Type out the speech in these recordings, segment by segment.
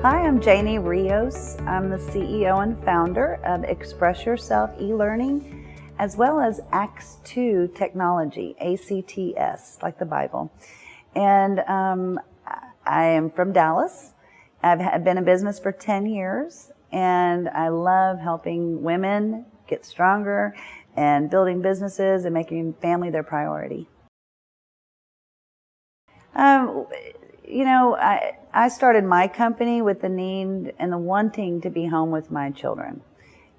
Hi, I'm Jayne Rios. I'm the CEO and founder of Express Yourself eLearning, as well as Acts 2 Technology, ACTS, like the Bible. And I am from Dallas. I've been in business for 10 years, and I love helping women get stronger and building businesses and making family their priority. I started my company with the need and the wanting to be home with my children,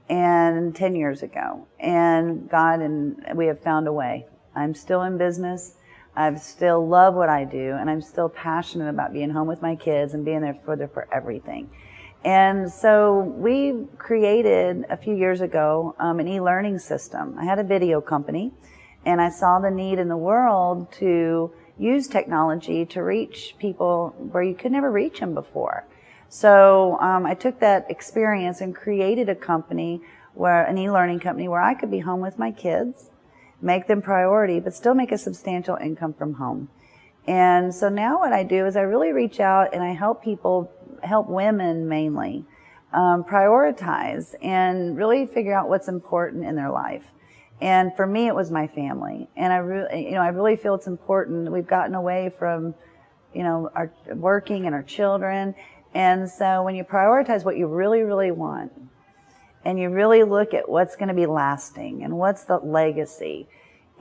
and 10 years ago. And God and we have found a way. I'm still in business. I still love what I do, and I'm still passionate about being home with my kids and being there for everything. And so we created a few years ago an e-learning system. I had a video company, and I saw the need in the world to use technology to reach people where you could never reach them before. So I took that experience and created a company, an e-learning company, where I could be home with my kids, make them priority, but still make a substantial income from home. And so now what I do is I really reach out and I help people, help women mainly, prioritize and really figure out what's important in their life. And for me, it was my family. And I really feel it's important. We've gotten away from, our working and our children. And so when you prioritize what you really, really want, and you really look at what's going to be lasting and what's the legacy,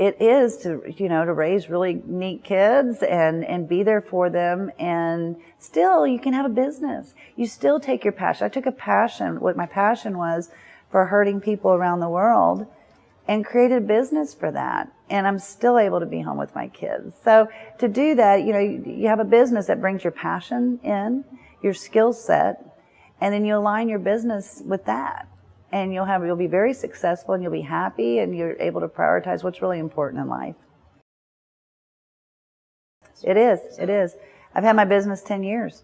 it is to raise really neat kids and be there for them. And still, you can have a business. You still take your passion. I took a passion, what my passion was for hurting people around the world, and created a business for that. And I'm still able to be home with my kids. So to do that, you have a business that brings your passion in, your skill set, and then you align your business with that. And you'll be very successful, and you'll be happy, and you're able to prioritize what's really important in life. It is. I've had my business 10 years.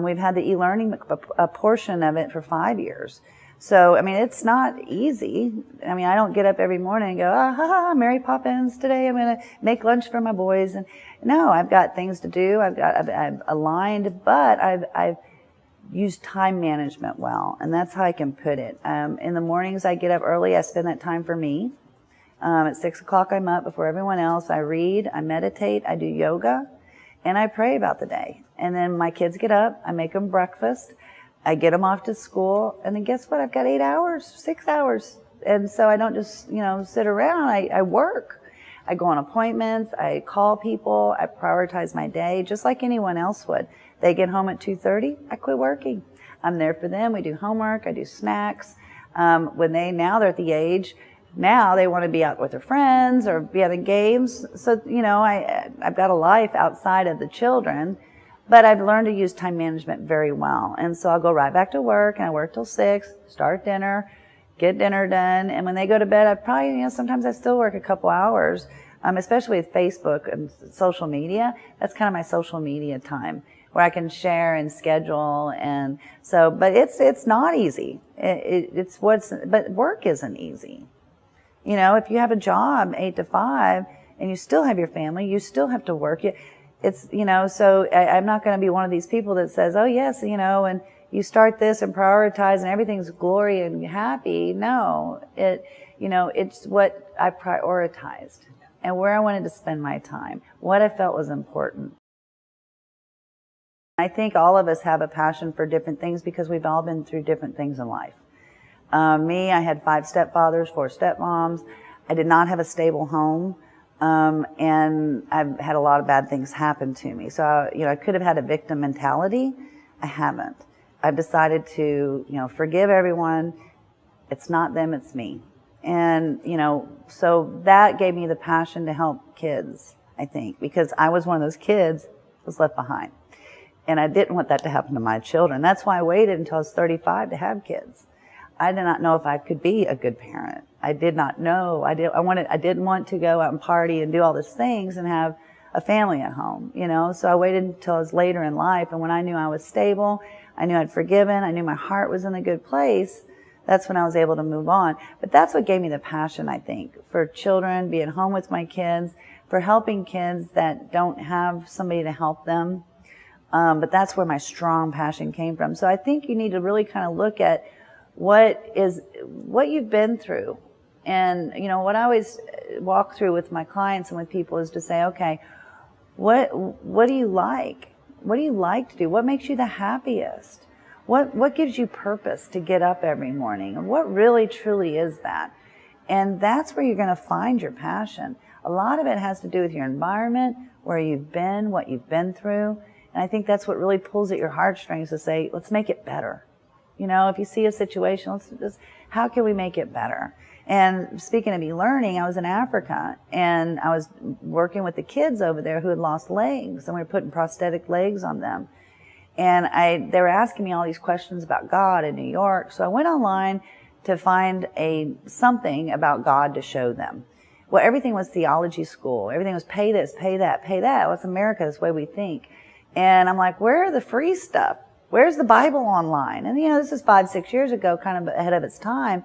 We've had the e-learning, a portion of it, for 5 years. So, it's not easy. I don't get up every morning and go, Mary Poppins, today I'm going to make lunch for my boys. And no, I've got things to do. I've aligned, but I've used time management well. And that's how I can put it. In the mornings, I get up early. I spend that time for me. At 6 o'clock, I'm up before everyone else. I read, I meditate, I do yoga, and I pray about the day. And then my kids get up. I make them breakfast. I get them off to school, and then guess what? I've got 8 hours, 6 hours. And so I don't just, sit around. I work. I go on appointments. I call people. I prioritize my day just like anyone else would. They get home at 2:30. I quit working. I'm there for them. We do homework. I do snacks. Now they're at the age, now they want to be out with their friends or be at the games. So, I've got a life outside of the children. But I've learned to use time management very well. And so I'll go right back to work, and I work till 6, start dinner, get dinner done. And when they go to bed, I probably, sometimes I still work a couple hours, especially with Facebook and social media. That's kind of my social media time where I can share and schedule. And so, but it's not easy. But work isn't easy. If you have a job 8 to 5 and you still have your family, you still have to work. So I'm not going to be one of these people that says, oh yes, and you start this and prioritize and everything's glory and happy. No, it's what I prioritized and where I wanted to spend my time, what I felt was important. I think all of us have a passion for different things because we've all been through different things in life. I had 5 stepfathers, 4 stepmoms. I did not have a stable home. And I've had a lot of bad things happen to me. So, I could have had a victim mentality. I haven't. I've decided to, forgive everyone. It's not them, it's me. And, so that gave me the passion to help kids, I think, because I was one of those kids that was left behind. And I didn't want that to happen to my children. That's why I waited until I was 35 to have kids. I did not know if I could be a good parent. I did not know. I didn't want to go out and party and do all these things and have a family at home, So I waited until I was later in life. And when I knew I was stable, I knew I'd forgiven, I knew my heart was in a good place, that's when I was able to move on. But that's what gave me the passion, I think, for children, being home with my kids, for helping kids that don't have somebody to help them. But that's where my strong passion came from. So I think you need to really kind of look at what you've been through. And, you know, what I always walk through with my clients and with people is to say, okay, what do you like? What do you like to do? What makes you the happiest? What gives you purpose to get up every morning? And what really truly is that? And that's where you're going to find your passion. A lot of it has to do with your environment, where you've been, what you've been through. And I think that's what really pulls at your heartstrings to say, let's make it better. You know, if you see a situation, how can we make it better? And speaking of e-learning, I was in Africa and I was working with the kids over there who had lost legs, and we were putting prosthetic legs on them. And they were asking me all these questions about God in New York. So I went online to find something about God to show them. Well, everything was theology school. Everything was pay this, pay that, pay that. Well, it's America. That's the way we think. And I'm like, where are the free stuff? Where's the Bible online? And, you know, this is 5-6 years ago, kind of ahead of its time.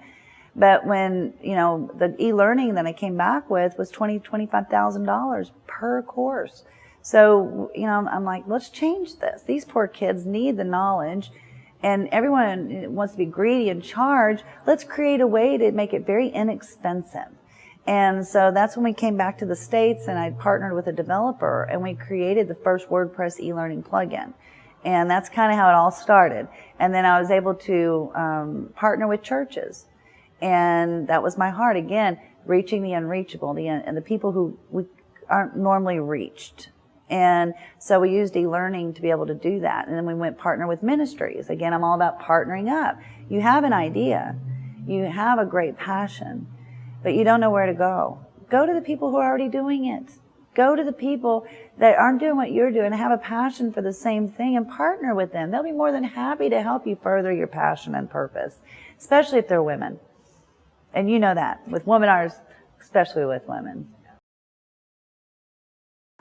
But when, you know, the e-learning that I came back with was $25,000 per course. So, you know, I'm like, let's change this. These poor kids need the knowledge, and everyone wants to be greedy and charge. Let's create a way to make it very inexpensive. And so that's when we came back to the States, and I partnered with a developer, and we created the first WordPress e-learning plugin. And that's kind of how it all started. And then I was able to partner with churches. And that was my heart, again, reaching the unreachable, and the people who we aren't normally reached. And so we used e-learning to be able to do that. And then we went partner with ministries. Again, I'm all about partnering up. You have an idea. You have a great passion, but you don't know where to go. Go to the people who are already doing it. Go to the people that aren't doing what you're doing and have a passion for the same thing, and partner with them. They'll be more than happy to help you further your passion and purpose, especially if they're women. And you know that with webinars, especially with women.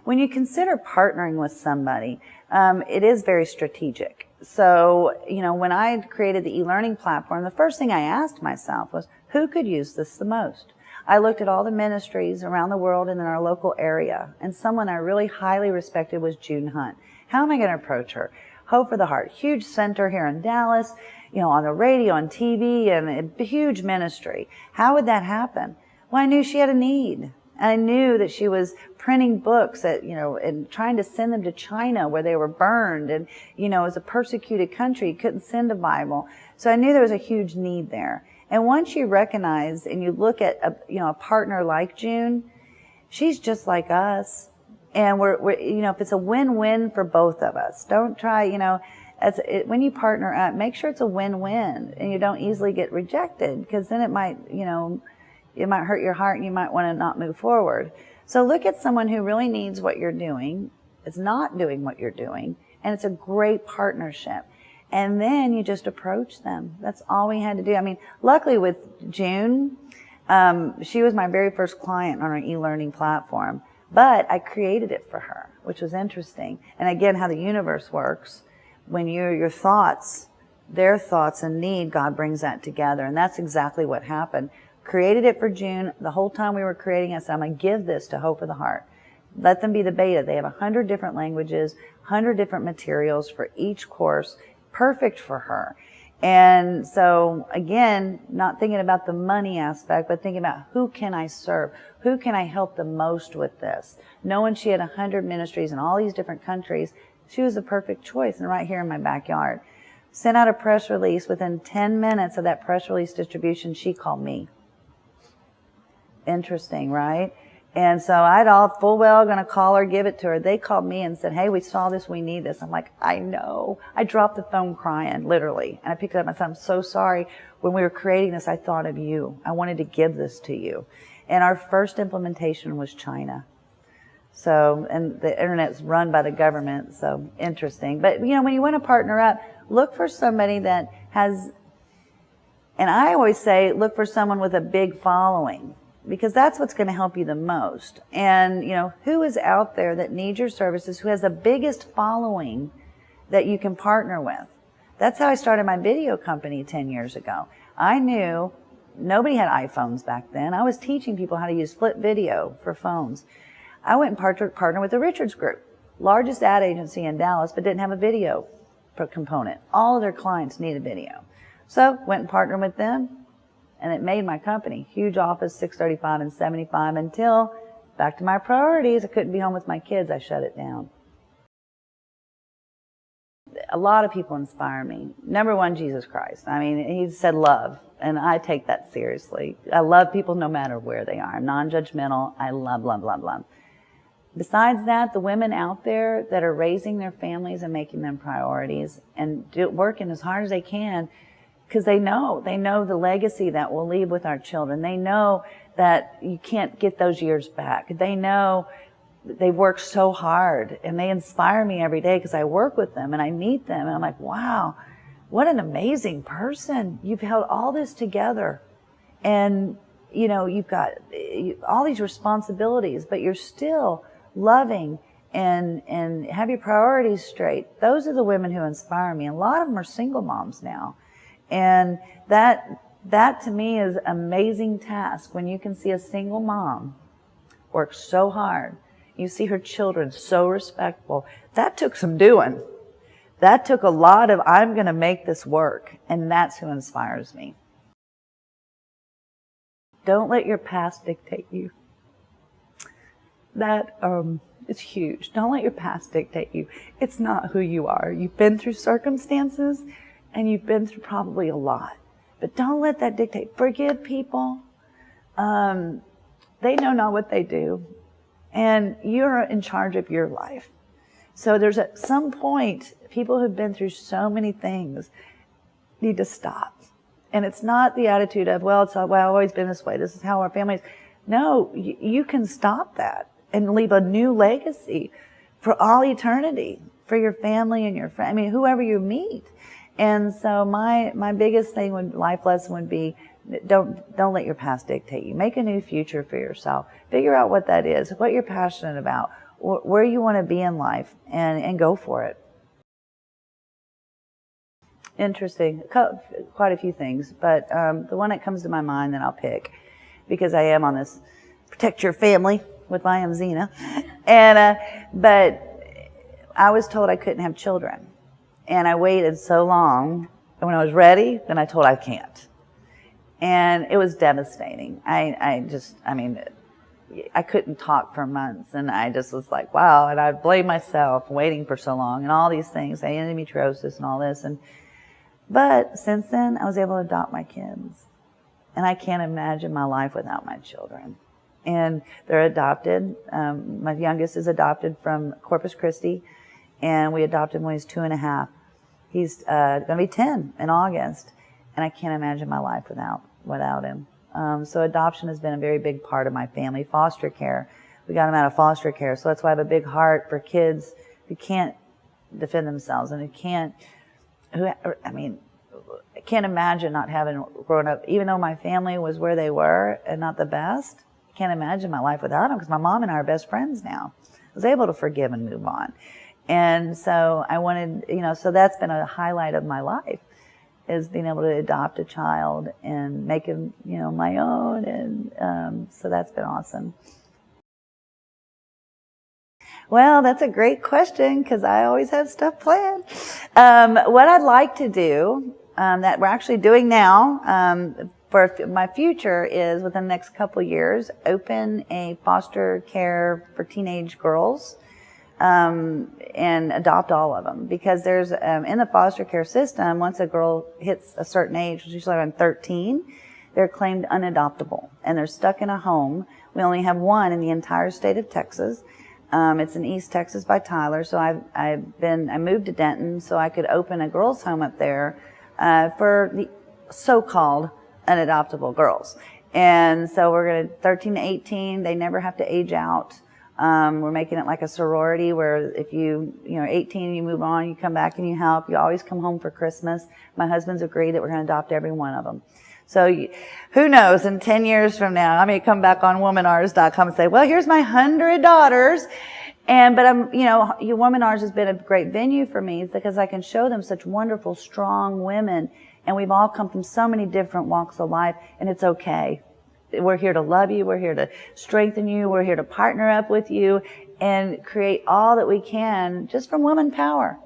When you consider partnering with somebody, it is very strategic. So, you know, when I created the e-learning platform, the first thing I asked myself was, who could use this the most? I looked at all the ministries around the world and in our local area, and someone I really highly respected was June Hunt. How am I going to approach her? Hope for the Heart, huge center here in Dallas, you know, on the radio, on TV, and a huge ministry. How would that happen? Well, I knew she had a need. And I knew that she was printing books and trying to send them to China where they were burned. And, you know, as a persecuted country, couldn't send a Bible. So I knew there was a huge need there. And once you recognize and you look at a partner like June, she's just like us. And we're if it's a win-win for both of us, don't try, when you partner up, make sure it's a win-win and you don't easily get rejected, because then it might hurt your heart and you might want to not move forward. So look at someone who really needs what you're doing, is not doing what you're doing, and it's a great partnership. And then you just approach them. That's all we had to do. I mean, luckily with June, she was my very first client on our e-learning platform, but I created it for her, which was interesting. And again, how the universe works, when your thoughts, their thoughts and need, God brings that together. And that's exactly what happened. Created it for June. The whole time we were creating it, I said, I'm going to give this to Hope for the Heart. Let them be the beta. They have 100 different languages, 100 different materials for each course, perfect for her. And so, again, not thinking about the money aspect, but thinking about who can I serve? Who can I help the most with this? Knowing she had 100 ministries in all these different countries, she was the perfect choice, and right here in my backyard. Sent out a press release. Within 10 minutes of that press release distribution, she called me. Interesting, right? And so I'd all full well going to call her, give it to her. They called me and said, hey, we saw this, we need this. I'm like, I know. I dropped the phone crying, literally. And I picked it up and I said, I'm so sorry. When we were creating this, I thought of you. I wanted to give this to you. And our first implementation was China. So, and the internet's run by the government, so interesting. But, when you want to partner up, look for somebody that has, and I always say, look for someone with a big following, because that's what's going to help you the most. And, who is out there that needs your services, who has the biggest following that you can partner with? That's how I started my video company 10 years ago. I knew nobody had iPhones back then. I was teaching people how to use flip video for phones. I went and partnered with the Richards Group. largest ad agency in Dallas, but didn't have a video component. All of their clients needed video. So went and partnered with them, and it made my company. Huge office, 635 and 75, until, back to my priorities, I couldn't be home with my kids. I shut it down. A lot of people inspire me. Number one, Jesus Christ. I mean, he said love, and I take that seriously. I love people no matter where they are. I'm non-judgmental. I love, love, love, love. Besides that, the women out there that are raising their families and making them priorities and working as hard as they can, because they know the legacy that we'll leave with our children. They know that you can't get those years back. They know they work so hard, and they inspire me every day because I work with them and I meet them, and I'm like, wow, what an amazing person. You've held all this together, and you know, you've got all these responsibilities, but you're still loving and have your priorities straight. Those are the women who inspire me. A lot of them are single moms now. And that to me is an amazing task when you can see a single mom work so hard. You see her children so respectful. That took some doing. That took a lot of, I'm going to make this work. And that's who inspires me. Don't let your past dictate you. That it's huge. Don't let your past dictate you. It's not who you are. You've been through circumstances, and you've been through probably a lot. But don't let that dictate. Forgive people. They know not what they do. And you're in charge of your life. So there's at some point, people who've been through so many things need to stop. And it's not the attitude of, well, I've always been this way. This is how our family is. No, you can stop that and leave a new legacy for all eternity, for your family and your friends. I mean, whoever you meet. And so my biggest life lesson would be, don't let your past dictate you. Make a new future for yourself. Figure out what that is, what you're passionate about, where you want to be in life, and go for it. Interesting. Quite a few things, but the one that comes to my mind that I'll pick, because I am on this protect your family with I Am Zena, and but I was told I couldn't have children, and I waited so long, and when I was ready, then I told I can't, and it was devastating. I couldn't talk for months, and I just was like, wow, and I blamed myself waiting for so long, and all these things, endometriosis and all this, but since then, I was able to adopt my kids. And I can't imagine my life without my children. And they're adopted. My youngest is adopted from Corpus Christi, and we adopted him when he was 2.5. He's going to be 10 in August, and I can't imagine my life without him. So adoption has been a very big part of my family. Foster care, we got him out of foster care, so that's why I have a big heart for kids who can't defend themselves and I can't imagine not having grown up, even though my family was where they were and not the best. I can't imagine my life without them, because my mom and I are best friends now. I was able to forgive and move on. And so I wanted, so that's been a highlight of my life, is being able to adopt a child and make him, my own. And so that's been awesome. Well, that's a great question, because I always have stuff planned. What I'd like to do, that we're actually doing now, for my future, is within the next couple of years, open a foster care for teenage girls, and adopt all of them. Because there's, in the foster care system, once a girl hits a certain age, which is usually around 13, they're claimed unadoptable, and they're stuck in a home. We only have one in the entire state of Texas. It's in East Texas by Tyler, so I moved to Denton so I could open a girls' home up there for the so-called unadoptable girls. And so we're going to 13 to 18. They never have to age out. We're making it like a sorority where if you're 18, you move on, you come back and you help. You always come home for Christmas. My husband's agreed that we're going to adopt every one of them. So who knows, in 10 years from now, I may come back on womanrs.com and say, well, here's my 100 daughters. But Womanrs has been a great venue for me, because I can show them such wonderful, strong women. And we've all come from so many different walks of life, and it's okay. We're here to love you. We're here to strengthen you. We're here to partner up with you. and create all that we can just from woman power.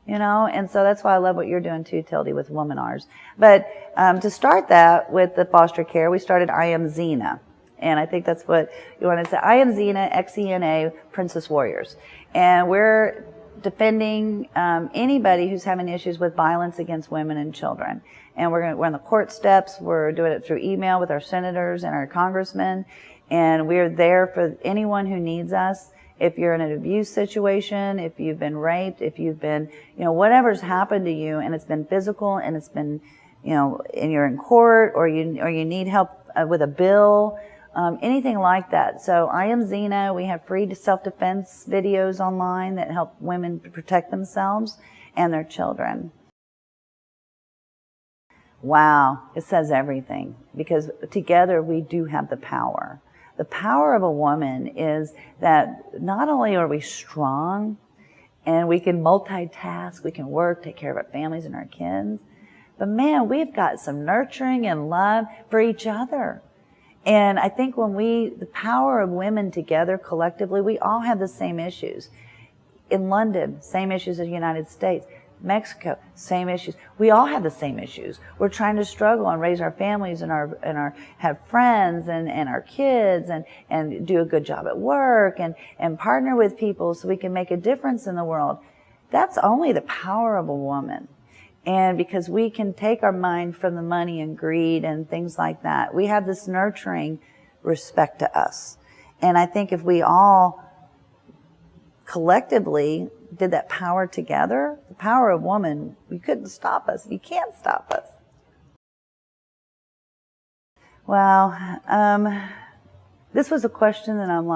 You know, and so that's why I love what you're doing too, Tilde, with Womanars. But to start that with the foster care, we started I Am Xena. And I think that's what you want to say. I Am Xena, X-E-N-A, Princess Warriors. And we're defending anybody who's having issues with violence against women and children. And we're on the court steps. We're doing it through email with our senators and our congressmen. And we're there for anyone who needs us. If you're in an abuse situation, if you've been raped, if you've been, you know, whatever's happened to you and it's been physical and it's been, you know, and you're in court or you need help with a bill, anything like that. So I Am Xena, we have free self-defense videos online that help women protect themselves and their children. Wow, it says everything, because together we do have the power. The power of a woman is that not only are we strong and we can multitask, we can work, take care of our families and our kids, but man, we've got some nurturing and love for each other. And I think when the power of women together collectively, we all have the same issues. In London, same issues as the United States. Mexico, same issues. We all have the same issues. We're trying to struggle and raise our families and have friends and our kids and do a good job at work and partner with people so we can make a difference in the world. That's only the power of a woman. And because we can take our mind from the money and greed and things like that, we have this nurturing respect to us. And I think if we all collectively did that power together, the power of woman, you couldn't stop us. You can't stop us. Well, this was a question that I'm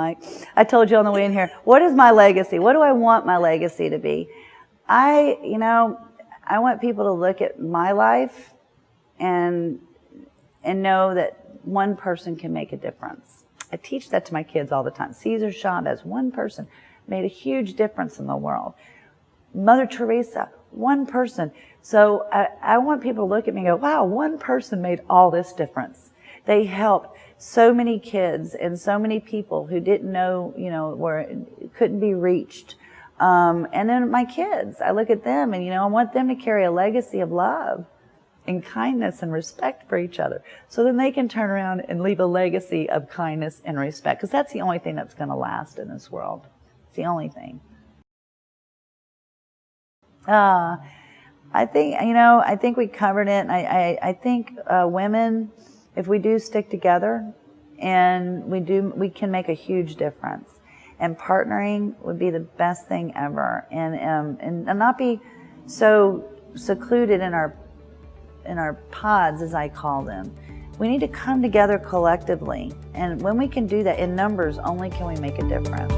I told you on the way in here, what is my legacy? What do I want my legacy to be? I want people to look at my life and know that one person can make a difference. I teach that to my kids all the time. Cesar Chavez, one person, made a huge difference in the world. Mother Teresa, one person. So I want people to look at me and go, wow, one person made all this difference. They helped so many kids and so many people who didn't know, couldn't be reached. And then my kids, I look at them and, I want them to carry a legacy of love and kindness and respect for each other. So then they can turn around and leave a legacy of kindness and respect, because that's the only thing that's going to last in this world. It's the only thing. I think we covered it. I think women, if we do stick together and we can make a huge difference. And partnering would be the best thing ever. And not be so secluded in our pods, as I call them. We need to come together collectively. And when we can do that in numbers, only can we make a difference.